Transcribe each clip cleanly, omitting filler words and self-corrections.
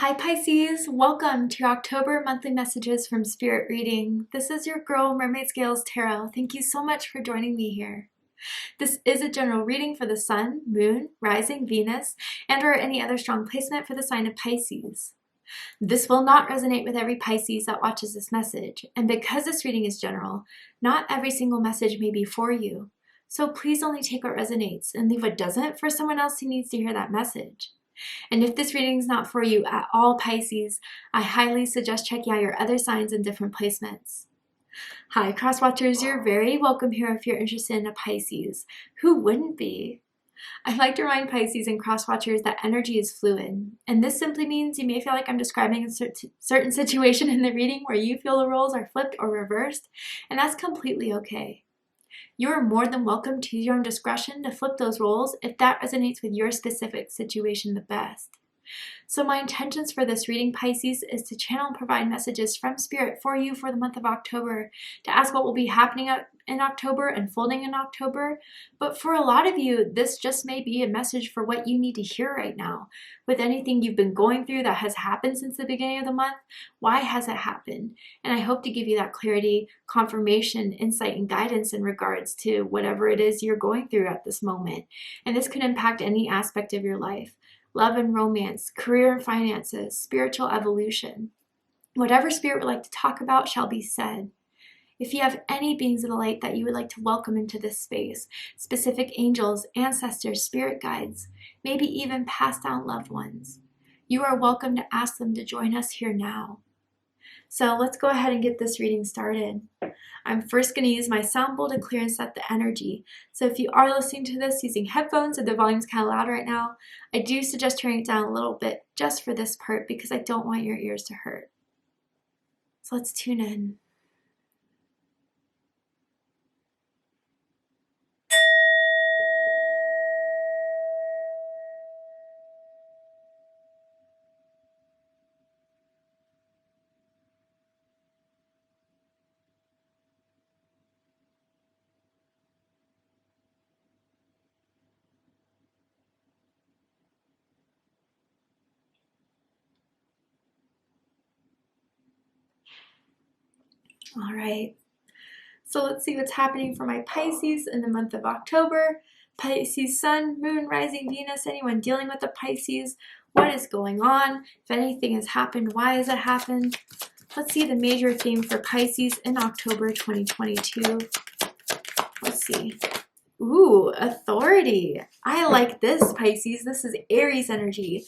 Hi Pisces, welcome to your October monthly messages from Spirit Reading. This is your girl Mermaid Scales Tarot. Thank you so much for joining me here. This is a general reading for the Sun, Moon, Rising, Venus, and or any other strong placement for the sign of Pisces. This will not resonate with every Pisces that watches this message, and because this reading is general, not every single message may be for you. So please only take what resonates and leave what doesn't for someone else who needs to hear that message. And if this reading is not for you at all, Pisces, I highly suggest checking out your other signs and different placements. Hi, Cross Watchers, you're very welcome here if you're interested in a Pisces. Who wouldn't be? I'd like to remind Pisces and Cross Watchers that energy is fluid, and this simply means you may feel like I'm describing a certain situation in the reading where you feel the roles are flipped or reversed, and that's completely okay. You are more than welcome to use your own discretion to flip those roles if that resonates with your specific situation the best. So my intentions for this reading, Pisces, is to channel and provide messages from Spirit for you for the month of October, to ask what will be happening in October, unfolding in October. But for a lot of you, this just may be a message for what you need to hear right now. With anything you've been going through that has happened since the beginning of the month, why has it happened? And I hope to give you that clarity, confirmation, insight, and guidance in regards to whatever it is you're going through at this moment. And this could impact any aspect of your life. Love and romance, career and finances, spiritual evolution. Whatever Spirit would like to talk about shall be said. If you have any beings of the light that you would like to welcome into this space, specific angels, ancestors, spirit guides, maybe even passed down loved ones, you are welcome to ask them to join us here now. So let's go ahead and get this reading started. I'm first going to use my sound bowl to clear and set the energy. So if you are listening to this using headphones or the volume's kind of loud right now, I do suggest turning it down a little bit just for this part because I don't want your ears to hurt. So let's tune in. All right, so let's see what's happening for my Pisces in the month of October. Pisces Sun, Moon, Rising, Venus, anyone dealing with the Pisces, what is going on? If anything has happened, why has it happened? Let's see the major theme for Pisces in October 2022. Let's see. Ooh, authority. I like this, Pisces. This is Aries energy.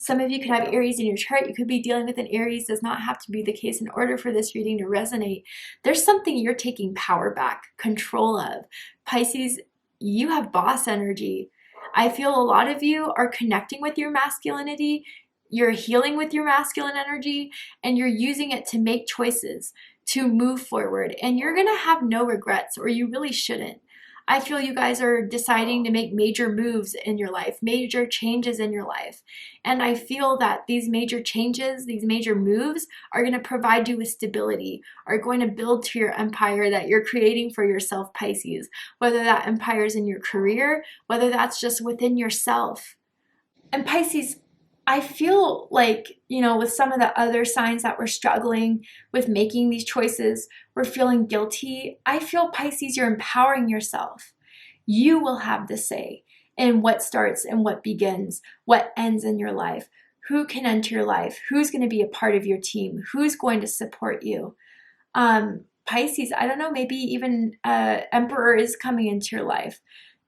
Some of you could have Aries in your chart. You could be dealing with an Aries. Does not have to be the case in order for this reading to resonate. There's something you're taking power back, control of. Pisces, you have boss energy. I feel a lot of you are connecting with your masculinity. You're healing with your masculine energy, and you're using it to make choices, to move forward. And you're going to have no regrets, or you really shouldn't. I feel you guys are deciding to make major moves in your life, major changes in your life. And I feel that these major changes, these major moves are going to provide you with stability, are going to build to your empire that you're creating for yourself, Pisces. Whether that empire is in your career, whether that's just within yourself. And Pisces, I feel like, with some of the other signs that we're struggling with making these choices, we're feeling guilty. I feel, Pisces, you're empowering yourself. You will have the say in what starts and what begins, what ends in your life, who can enter your life, who's going to be a part of your team, who's going to support you. Pisces, I don't know, maybe even Emperor is coming into your life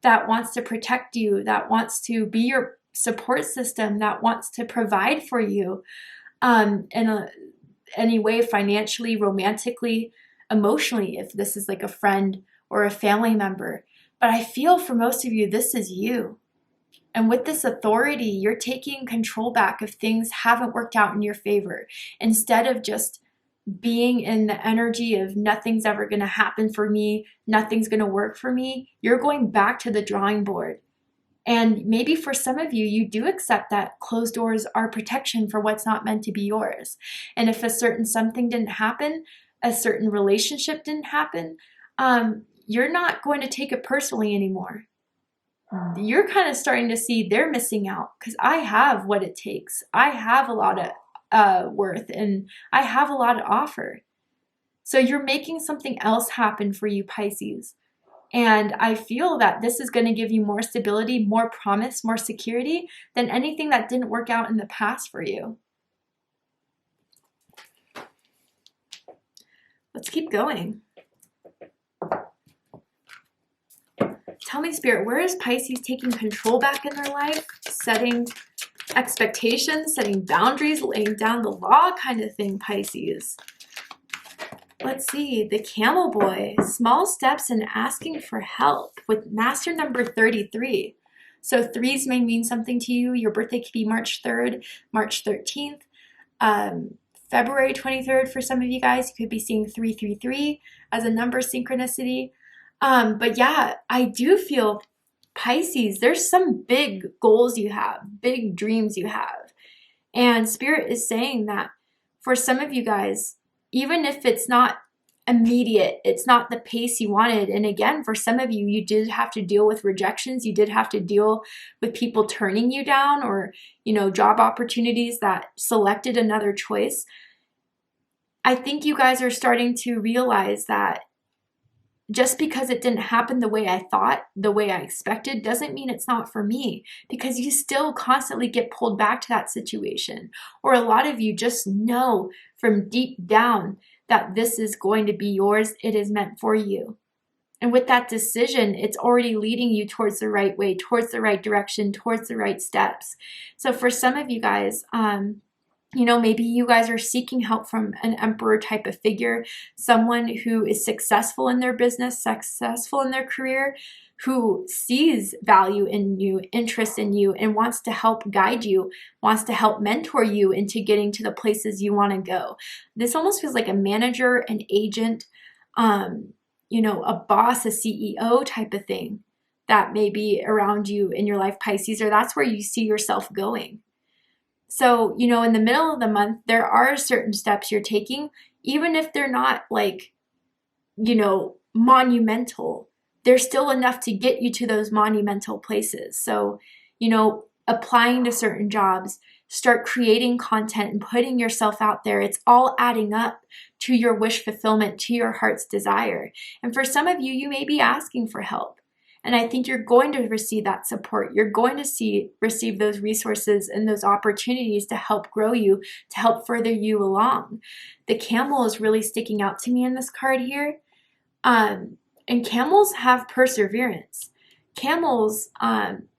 that wants to protect you, that wants to be your support system, that wants to provide for you in any way, financially, romantically, emotionally, if this is like a friend or a family member. But I feel for most of you, this is you. And with this authority, you're taking control back if things haven't worked out in your favor. Instead of just being in the energy of nothing's ever going to happen for me, nothing's going to work for me, you're going back to the drawing board. And maybe for some of you, you do accept that closed doors are protection for what's not meant to be yours. And if a certain something didn't happen, a certain relationship didn't happen, you're not going to take it personally anymore. You're kind of starting to see they're missing out because I have what it takes. I have a lot of worth, and I have a lot to offer. So you're making something else happen for you, Pisces. And I feel that this is going to give you more stability, more promise, more security than anything that didn't work out in the past for you. Let's keep going. Tell me, Spirit, where is Pisces taking control back in their life? Setting expectations, setting boundaries, laying down the law kind of thing, Pisces. Let's see, the Camel Boy, small steps and asking for help with master number 33. So threes may mean something to you. Your birthday could be March 3rd, March 13th, February 23rd for some of you guys. You could be seeing 333 as a number synchronicity. But yeah, I do feel Pisces, there's some big goals you have, big dreams you have. And Spirit is saying that for some of you guys, even if it's not immediate, it's not the pace you wanted. And again, for some of you, you did have to deal with rejections. You did have to deal with people turning you down, or, you know, job opportunities that selected another choice. I think you guys are starting to realize that just because it didn't happen the way I thought, the way I expected, doesn't mean it's not for me, because you still constantly get pulled back to that situation. Or a lot of you just know from deep down that this is going to be yours. It is meant for you. And with that decision, it's already leading you towards the right way, towards the right direction, towards the right steps. So for some of you guys, you know, maybe you guys are seeking help from an emperor type of figure, someone who is successful in their business, successful in their career, who sees value in you, interest in you, and wants to help guide you, wants to help mentor you into getting to the places you want to go. This almost feels like a manager, an agent, you know, a boss, a CEO type of thing that may be around you in your life, Pisces, or that's where you see yourself going. So, you know, in the middle of the month, there are certain steps you're taking, even if they're not like, you know, monumental, there's still enough to get you to those monumental places. So, you know, applying to certain jobs, start creating content and putting yourself out there. It's all adding up to your wish fulfillment, to your heart's desire. And for some of you, you may be asking for help. And I think you're going to receive that support. You're going to receive those resources and those opportunities to help grow you, to help further you along. The camel is really sticking out to me in this card here. And camels have perseverance. Camels,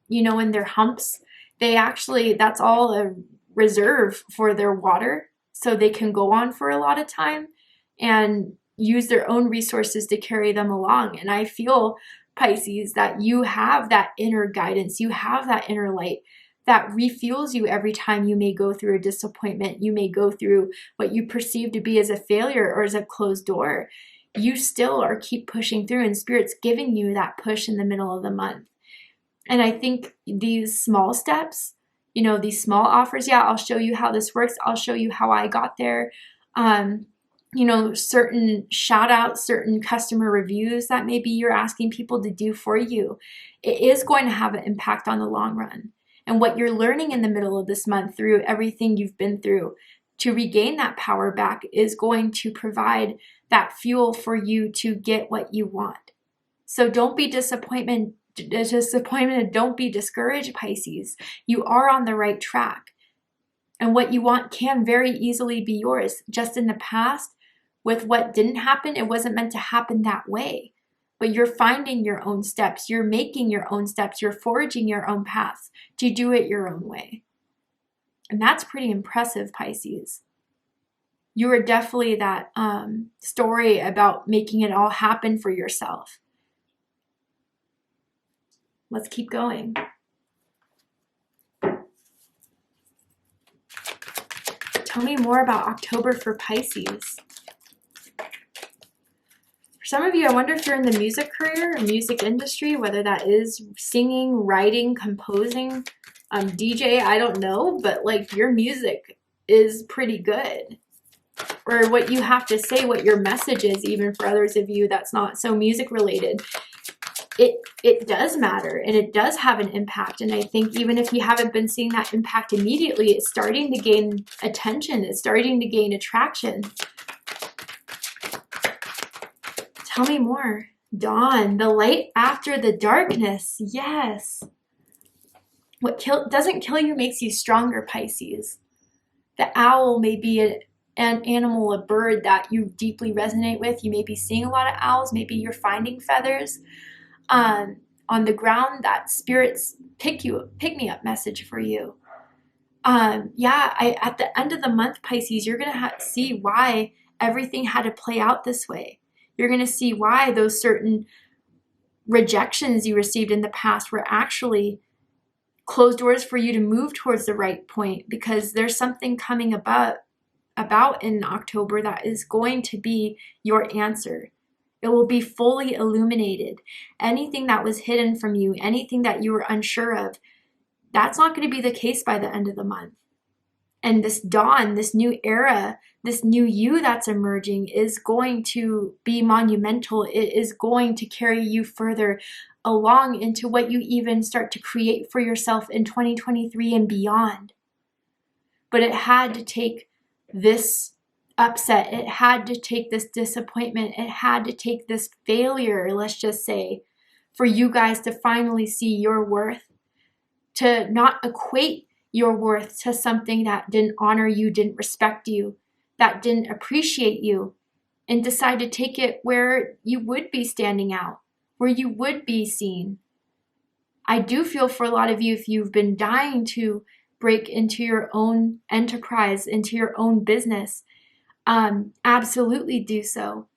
you know, in their humps, they actually, that's all a reserve for their water. So they can go on for a lot of time and use their own resources to carry them along. And I feel, Pisces, that you have that inner guidance, you have that inner light that refuels you every time you may go through a disappointment, you may go through what you perceive to be as a failure or as a closed door. You still are keep pushing through, and Spirit's giving you that push in the middle of the month. And I think these small steps, you know, these small offers, yeah, I'll show you how this works. I'll show you how I got there. You know, certain shout outs, certain customer reviews that maybe you're asking people to do for you. It is going to have an impact on the long run. And what you're learning in the middle of this month through everything you've been through to regain that power back is going to provide that fuel for you to get what you want. So don't be disappointed. Don't be discouraged, Pisces. You are on the right track. And what you want can very easily be yours. Just in the past, with what didn't happen, it wasn't meant to happen that way. But you're finding your own steps. You're making your own steps. You're forging your own paths to do it your own way. And that's pretty impressive, Pisces. You are definitely that story about making it all happen for yourself. Let's keep going. Tell me more about October for Pisces. For some of you, I wonder if you're in the music career or music industry, whether that is singing, writing, composing, DJ, I don't know, but like your music is pretty good. Or what you have to say, what your message is, even for others of you that's not so music related. it does matter, and it does have an impact. And I think even if you haven't been seeing that impact immediately, it's starting to gain attention. It's starting to gain attraction. Tell me more. Dawn, the light after the darkness. Yes. What doesn't kill you makes you stronger, Pisces. The owl may be an animal, a bird that you deeply resonate with. You may be seeing a lot of owls. Maybe you're finding feathers on the ground. That spirit's pick me up message for you. Yeah, at the end of the month, Pisces, you're going to see why everything had to play out this way. You're going to see why those certain rejections you received in the past were actually closed doors for you to move towards the right point, because there's something coming about in October that is going to be your answer. It will be fully illuminated. Anything that was hidden from you, anything that you were unsure of, that's not going to be the case by the end of the month. And this dawn, this new era, this new you that's emerging is going to be monumental. It is going to carry you further along into what you even start to create for yourself in 2023 and beyond. But it had to take this upset. It had to take this disappointment. It had to take this failure, let's just say, for you guys to finally see your worth, to not equate your worth to something that didn't honor you, didn't respect you, that didn't appreciate you, and decide to take it where you would be standing out, where you would be seen. I do feel for a lot of you, if you've been dying to break into your own enterprise, into your own business, absolutely do so.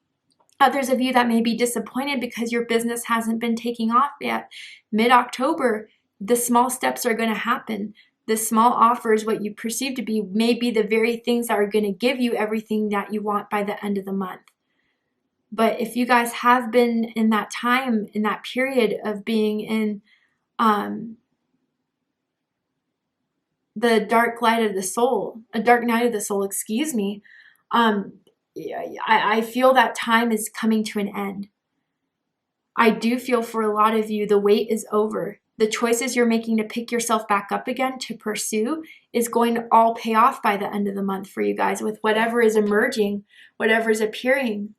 Others of you that may be disappointed because your business hasn't been taking off yet. Mid-October, the small steps are going to happen. The small offers, what you perceive to be, may be the very things that are going to give you everything that you want by the end of the month. But if you guys have been in that time, in that period of being in the dark light of the soul, a dark night of the soul, excuse me, I feel that time is coming to an end. I do feel for a lot of you, the wait is over. The choices you're making to pick yourself back up again, to pursue, is going to all pay off by the end of the month for you guys with whatever is emerging, whatever is appearing.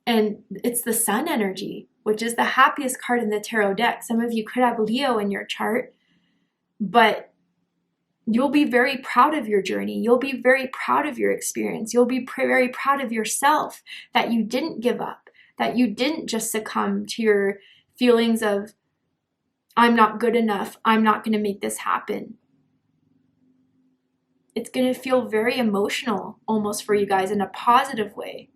And it's the Sun energy, which is the happiest card in the tarot deck. Some of you could have Leo in your chart, but you'll be very proud of your journey. You'll be very proud of your experience. You'll be very proud of yourself, that you didn't give up, that you didn't just succumb to your feelings of, I'm not good enough, I'm not going to make this happen. It's going to feel very emotional almost for you guys in a positive way.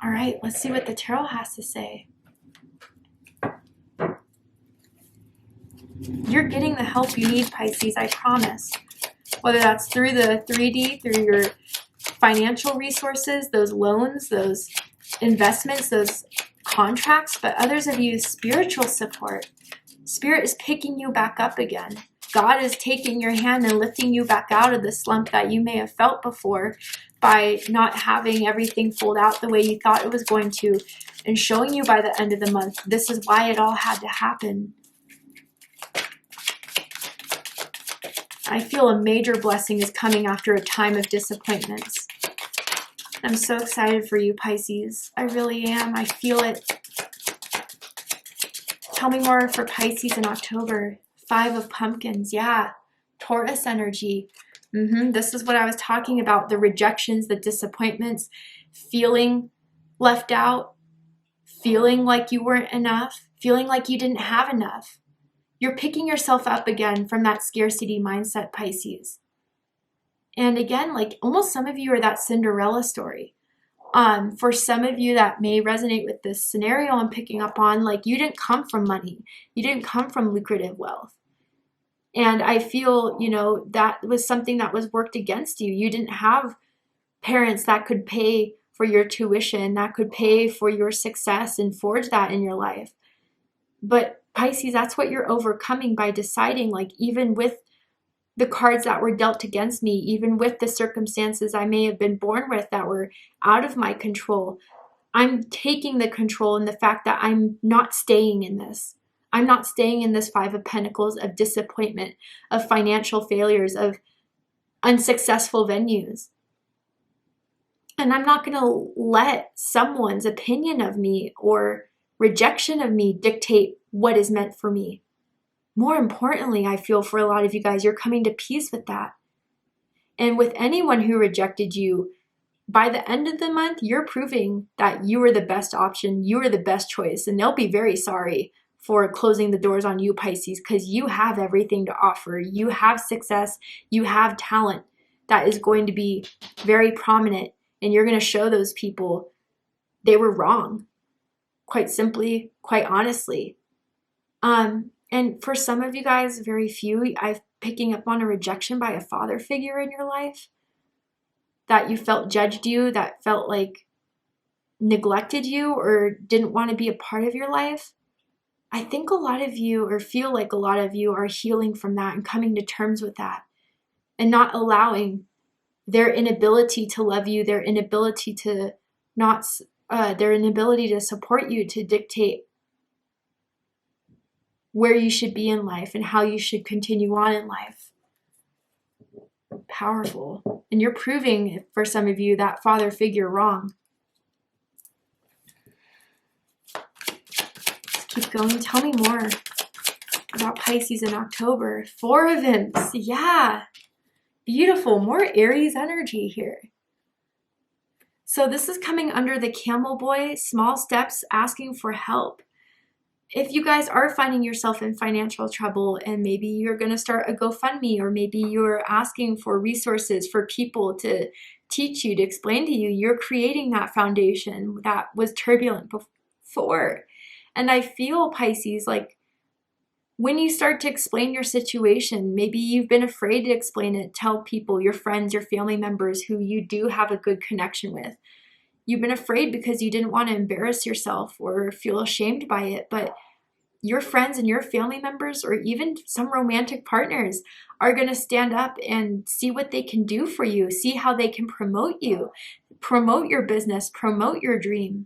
All right, let's see what the tarot has to say. You're getting the help you need, Pisces, I promise. Whether that's through the 3D, through your financial resources, those loans, those investments, those contracts, but others of you, spiritual support. Spirit is picking you back up again. God is taking your hand and lifting you back out of the slump that you may have felt before by not having everything fold out the way you thought it was going to, and showing you by the end of the month, this is why it all had to happen. I feel a major blessing is coming after a time of disappointments. I'm so excited for you, Pisces. I really am. I feel it. Tell me more for Pisces in October. 5 of Pumpkins. Yeah. Taurus energy. This is what I was talking about. The rejections, the disappointments, feeling left out, feeling like you weren't enough, feeling like you didn't have enough. You're picking yourself up again from that scarcity mindset, Pisces. And again, like almost some of you are that Cinderella story. For some of you that may resonate with this scenario I'm picking up on, like you didn't come from money. You didn't come from lucrative wealth. And I feel, that was something that was worked against you. You didn't have parents that could pay for your tuition, that could pay for your success and forge that in your life. But Pisces, that's what you're overcoming by deciding, like even with the cards that were dealt against me, even with the circumstances I may have been born with that were out of my control, I'm taking the control in the fact that I'm not staying in this. I'm not staying in this Five of Pentacles of disappointment, of financial failures, of unsuccessful venues. And I'm not going to let someone's opinion of me or rejection of me dictate what is meant for me. More importantly, I feel for a lot of you guys, you're coming to peace with that. And with anyone who rejected you, by the end of the month, you're proving that you are the best option, you are the best choice, and they'll be very sorry for closing the doors on you, Pisces, because you have everything to offer. You have success, you have talent that is going to be very prominent, and you're going to show those people they were wrong, quite simply, quite honestly. And for some of you guys, very few, I'm picking up on a rejection by a father figure in your life, that you felt judged you, that felt like neglected you or didn't want to be a part of your life. I think a lot of you, or feel like a lot of you, are healing from that and coming to terms with that and not allowing their inability to love you, their inability to their inability to support you, to dictate where you should be in life and how you should continue on in life. Powerful. And you're proving, for some of you, that father figure wrong. Let's keep going. Tell me more about Pisces in October. Four of Imps. Yeah. Beautiful. More Aries energy here. So this is coming under the Camel Boy, small steps, asking for help. If you guys are finding yourself in financial trouble and maybe you're going to start a GoFundMe, or maybe you're asking for resources for people to teach you, to explain to you, you're creating that foundation that was turbulent before. And I feel, Pisces, like when you start to explain your situation, maybe you've been afraid to explain it, tell people, your friends, your family members who you do have a good connection with. You've been afraid because you didn't want to embarrass yourself or feel ashamed by it, but your friends and your family members, or even some romantic partners, are going to stand up and see what they can do for you, see how they can promote you, promote your business, promote your dream.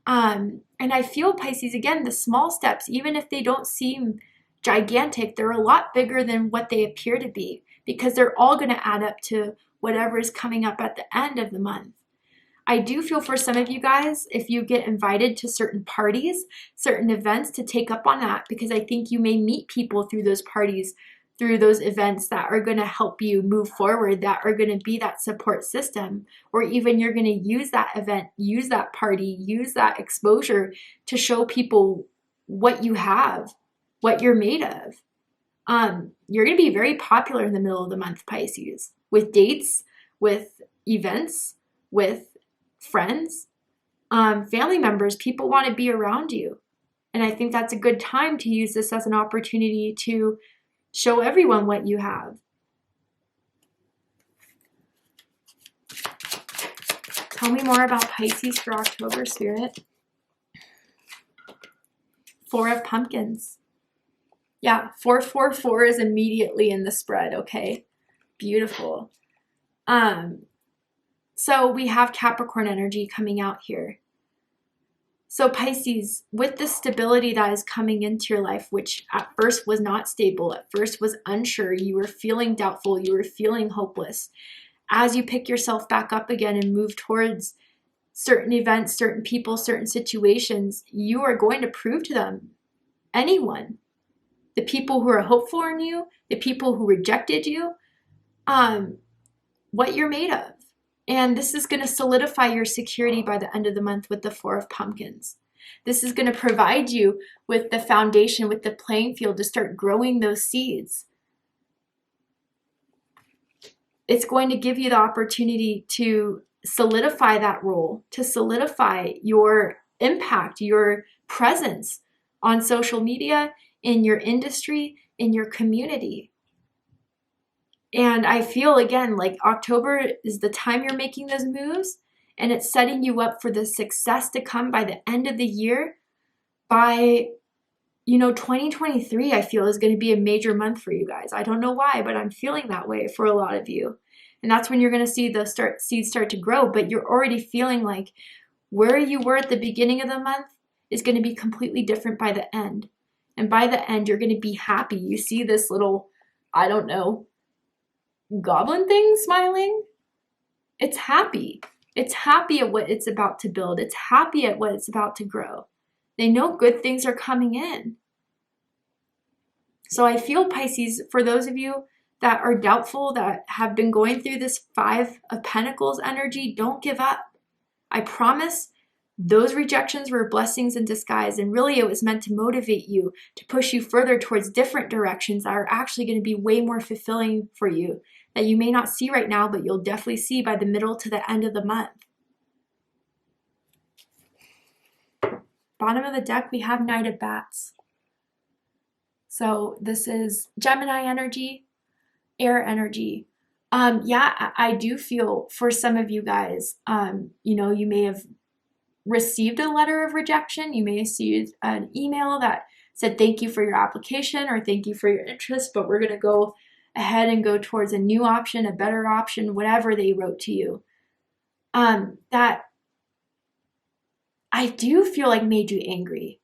And I feel, Pisces, again, the small steps, even if they don't seem gigantic, they're a lot bigger than what they appear to be, because they're all going to add up to whatever is coming up at the end of the month. I do feel for some of you guys, if you get invited to certain parties, certain events, to take up on that, because I think you may meet people through those parties, through those events, that are going to help you move forward, that are going to be that support system, or even you're going to use that event, use that party, use that exposure to show people what you have, what you're made of. You're going to be very popular in the middle of the month, Pisces, with dates, with events, with friends, family members. People want to be around you. And I think that's a good time to use this as an opportunity to show everyone what you have. Tell me more about Pisces for October, Spirit. Four of Pumpkins. Yeah, 444 is immediately in the spread, okay? Beautiful. So we have Capricorn energy coming out here. So Pisces, with the stability that is coming into your life, which at first was not stable, at first was unsure, you were feeling doubtful, you were feeling hopeless. As you pick yourself back up again and move towards certain events, certain people, certain situations, you are going to prove to them, anyone, the people who are hopeful in you, the people who rejected you, what you're made of. And this is going to solidify your security by the end of the month with the Four of Pumpkins. This is going to provide you with the foundation, with the playing field to start growing those seeds. It's going to give you the opportunity to solidify that role, to solidify your impact, your presence on social media, in your industry, in your community. And I feel, again, like October is the time you're making those moves, and it's setting you up for the success to come by the end of the year. By, 2023, I feel, is going to be a major month for you guys. I don't know why, but I'm feeling that way for a lot of you. And that's when you're going to see the seeds start to grow, but you're already feeling like Where you were at the beginning of the month is going to be completely different by the end. And by the end, you're going to be happy. You see this little, I don't know, goblin thing smiling? It's happy. It's happy at what it's about to build. It's happy at what it's about to grow. They know good things are coming in. So I feel, Pisces, for those of you that are doubtful, that have been going through this 5 of Pentacles energy, don't give up. I promise those rejections were blessings in disguise, and really it was meant to motivate you, to push you further towards different directions that are actually going to be way more fulfilling for you, that you may not see right now, but you'll definitely see by the middle to the end of the month. Bottom of the deck, we have Knight of Bats. So this is Gemini energy, air energy. Yeah, I do feel for some of you guys, you know, you may have received a letter of rejection. You may have received an email that said, thank you for your application or thank you for your interest, but we're going to go ahead and go towards a new option, a better option, whatever they wrote to you. That I do feel like made you angry.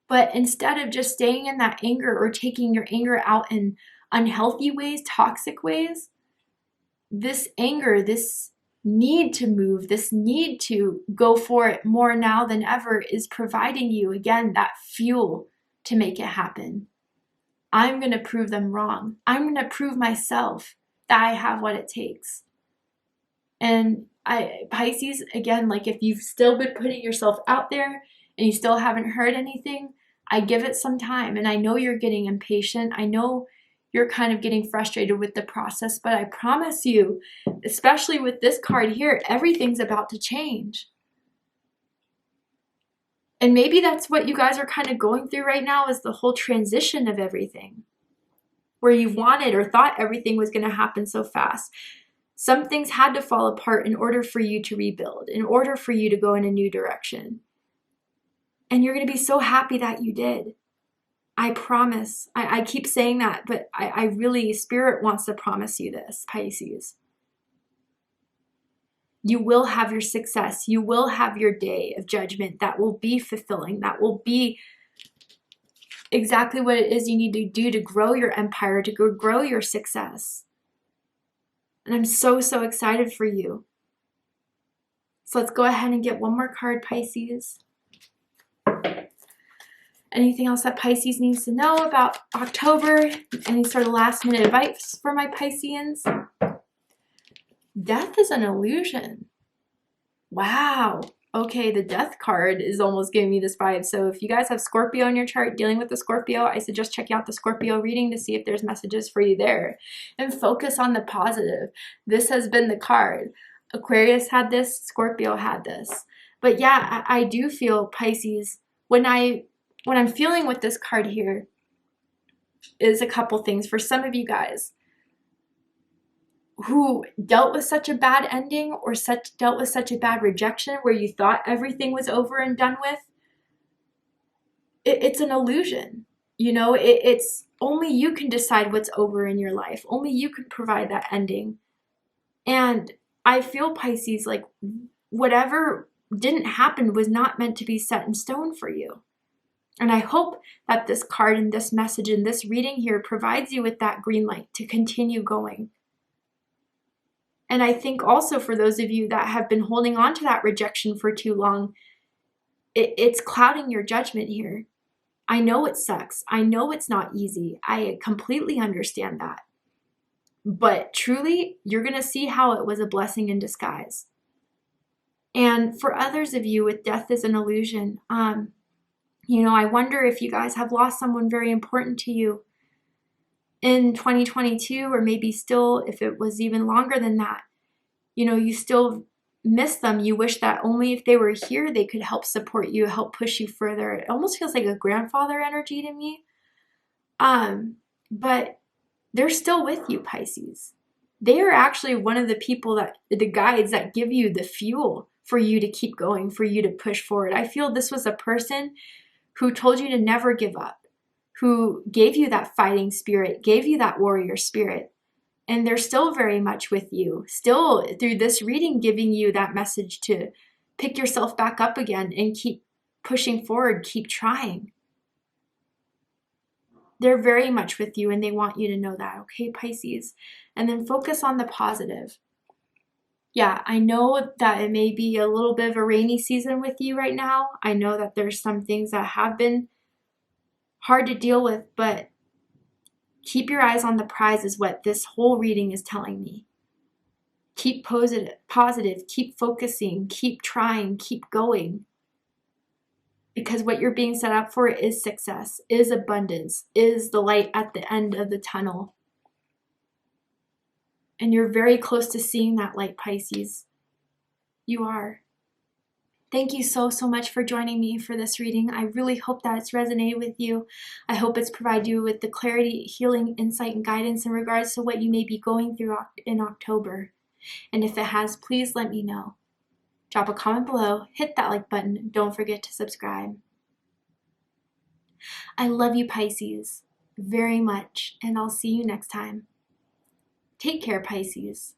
But instead of just staying in that anger or taking your anger out in unhealthy ways, toxic ways, this anger, this need to move, this need to go for it more now than ever is providing you, again, that fuel to make it happen. I'm going to prove them wrong. I'm going to prove myself that I have what it takes. And Pisces, again, like if you've still been putting yourself out there and you still haven't heard anything, I give it some time. And I know you're getting impatient. I know you're kind of getting frustrated with the process, but I promise you, especially with this card here, everything's about to change. And maybe that's what you guys are kind of going through right now, is the whole transition of everything, where you wanted or thought everything was going to happen so fast. Some things had to fall apart in order for you to rebuild, in order for you to go in a new direction. And you're going to be so happy that you did. I promise. I keep saying that, but I really, Spirit wants to promise you this, Pisces. You will have your success. You will have your day of judgment that will be fulfilling, that will be exactly what it is you need to do to grow your empire, to grow your success. And I'm so, so excited for you. So let's go ahead and get one more card, Pisces. Anything else that Pisces needs to know about October? Any sort of last minute advice for my Pisceans? Death is an illusion. Wow. Okay, the death card is almost giving me this vibe. So if you guys have Scorpio in your chart, dealing with the Scorpio, I suggest checking out the Scorpio reading to see if there's messages for you there. And focus on the positive. This has been the card. Aquarius had this, Scorpio had this. But yeah, I do feel, Pisces, when I'm feeling with this card here is a couple things. For some of you guys who dealt with such a bad ending or dealt with such a bad rejection where you thought everything was over and done with, it's an illusion. You know, it's only you can decide what's over in your life. Only you can provide that ending. And I feel, Pisces, like whatever didn't happen was not meant to be set in stone for you. And I hope that this card and this message and this reading here provides you with that green light to continue going. And I think also for those of you that have been holding on to that rejection for too long, it's clouding your judgment here. I know it sucks. I know it's not easy. I completely understand that. But truly, you're going to see how it was a blessing in disguise. And for others of you with death as an illusion, you know, I wonder if you guys have lost someone very important to you in 2022, or maybe still, if it was even longer than that, you know, you still miss them. You wish that only if they were here, they could help support you, help push you further. It almost feels like a grandfather energy to me. But they're still with you, Pisces. They are actually one of the people the guides that give you the fuel for you to keep going, for you to push forward. I feel this was a person who told you to never give up, who gave you that fighting spirit, gave you that warrior spirit. And they're still very much with you, still through this reading, giving you that message to pick yourself back up again and keep pushing forward, keep trying. They're very much with you and they want you to know that, okay, Pisces? And then focus on the positive. Yeah, I know that it may be a little bit of a rainy season with you right now. I know that there's some things that have been hard to deal with, but keep your eyes on the prize is what this whole reading is telling me. Keep positive, keep focusing, keep trying, keep going. Because what you're being set up for is success, is abundance, is the light at the end of the tunnel. And you're very close to seeing that light, Pisces. You are. Thank you so much for joining me for this reading. I really hope that it's resonated with you. I hope it's provided you with the clarity, healing, insight, and guidance in regards to what you may be going through in October. And if it has, please let me know. Drop a comment below, hit that like button, and don't forget to subscribe. I love you, Pisces, very much, and I'll see you next time. Take care, Pisces.